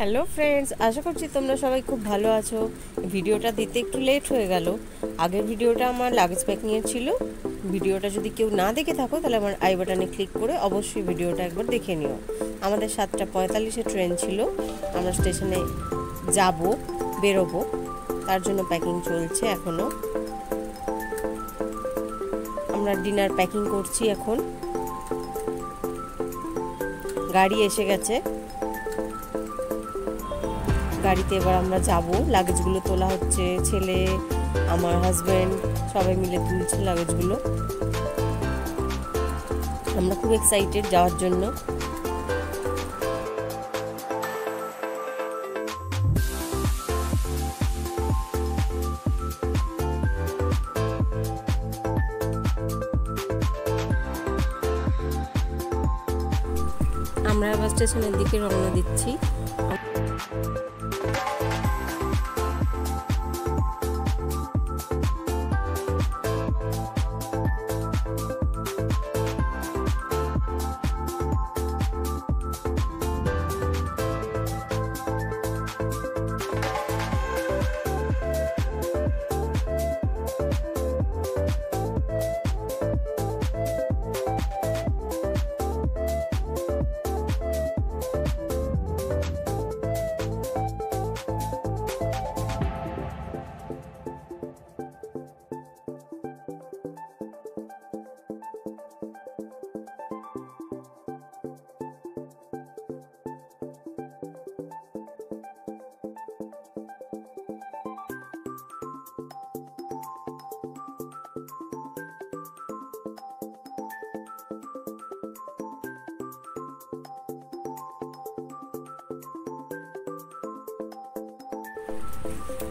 Hello friends, আশা করছি তোমরা সবাই খুব ভালো আছো। ভিডিওটা দিতে একটু লেট হয়ে গেল। আগের ভিডিওটা আমার লাগেজ প্যাকিংয়ের ছিল। ভিডিওটা যদি কেউ না দেখে থাকো তাহলে আমার আই বাটনে ক্লিক করে অবশ্যই ভিডিওটা একবার দেখে নিও। আমাদের 7:45-এ ট্রেন ছিল। আমরা স্টেশনে বেরোবো, তার জন্য প্যাকিং চলছে এখনও। আমরা ডিনার প্যাকিং করছি এখন। গাড়ি এসে গেছে, গাড়িতে এবার আমরা যাব। লাগেজগুলো তোলা হচ্ছে, ছেলে, আমার হাজব্যান্ড সবাই মিলে তুলছে লাগেজগুলো। আমরা খুব এক্সাইটেড যাওয়ার জন্য। আমরা আবার স্টেশনের দিকে রওনা দিচ্ছি।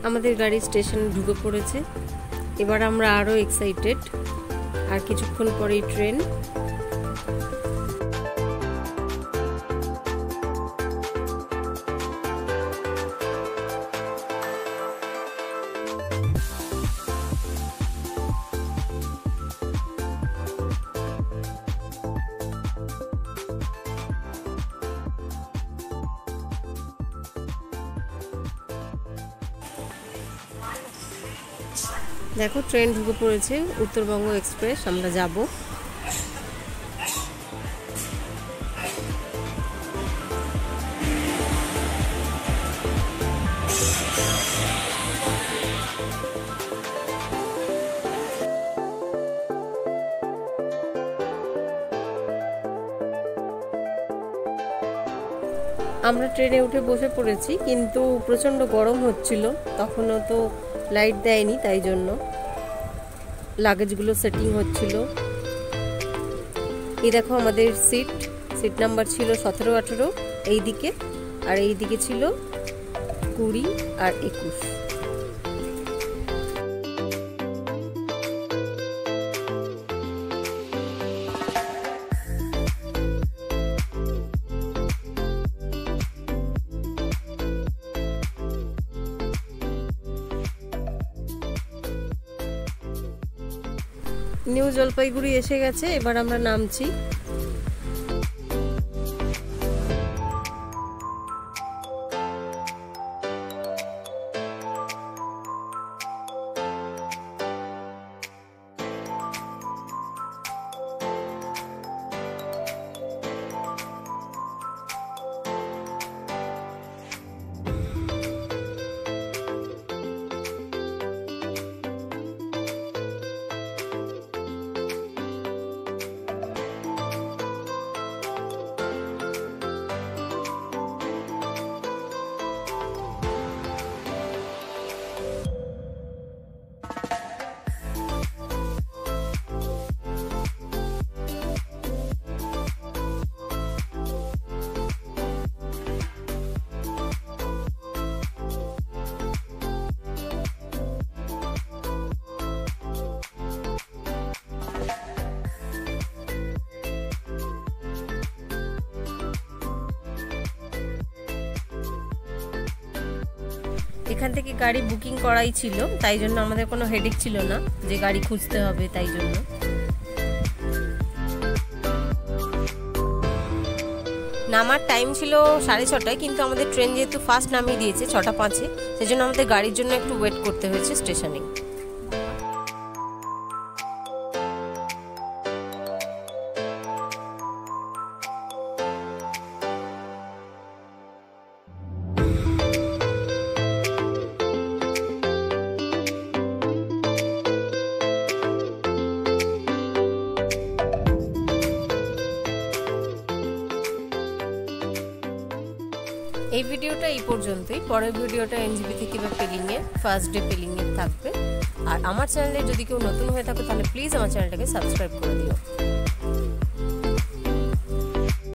আমাদের গাড়ি স্টেশনে ঢুকে পড়েছে। এবার আমরা আরো এক্সাইটেড। আর কিছুক্ষণ পরেই ট্রেন। দেখো, ট্রেন ঢুকে পড়েছে, উত্তরবঙ্গ এক্সপ্রেস। আমরা যাব। আমরা ট্রেনে উঠে বসে পড়েছি, কিন্তু প্রচণ্ড গরম হচ্ছিল। তখনও তো লাইট দেয়নি, তাই জন্য লাগেজগুলো সেটিং হচ্ছিল। এই দেখো, আমাদের সিট নাম্বার ছিল 17-18 এই দিকে, আর এই দিকে ছিল 20 আর 21। নিউ জলপাইগুড়ি এসে গেছে, এবার আমরা নামছি। এখান থেকে গাড়ি বুকিং করাই ছিল, তাই জন্য আমাদের কোনো হেডেক ছিল না যে গাড়ি খুঁজতে হবে। তাই জন্য নামার টাইম ছিল 6:30, কিন্তু আমাদের ট্রেন যেহেতু ফার্স্ট নামিয়ে দিয়েছে 6:05, সেজন্য আমাদের গাড়ির জন্য একটু ওয়েট করতে হয়েছে স্টেশনে। এই ভিডিওটা এই পর্যন্তই। পরের ভিডিওটা এনজেপি থেকে বা পেলিংয়ে, ফার্স্ট ডে পেলিংয়ে থাকবে। আর আমার চ্যানেলে যদি কেউ নতুন হয়ে থাকে তাহলে প্লিজ আমার চ্যানেলটাকে সাবস্ক্রাইব করে দিও।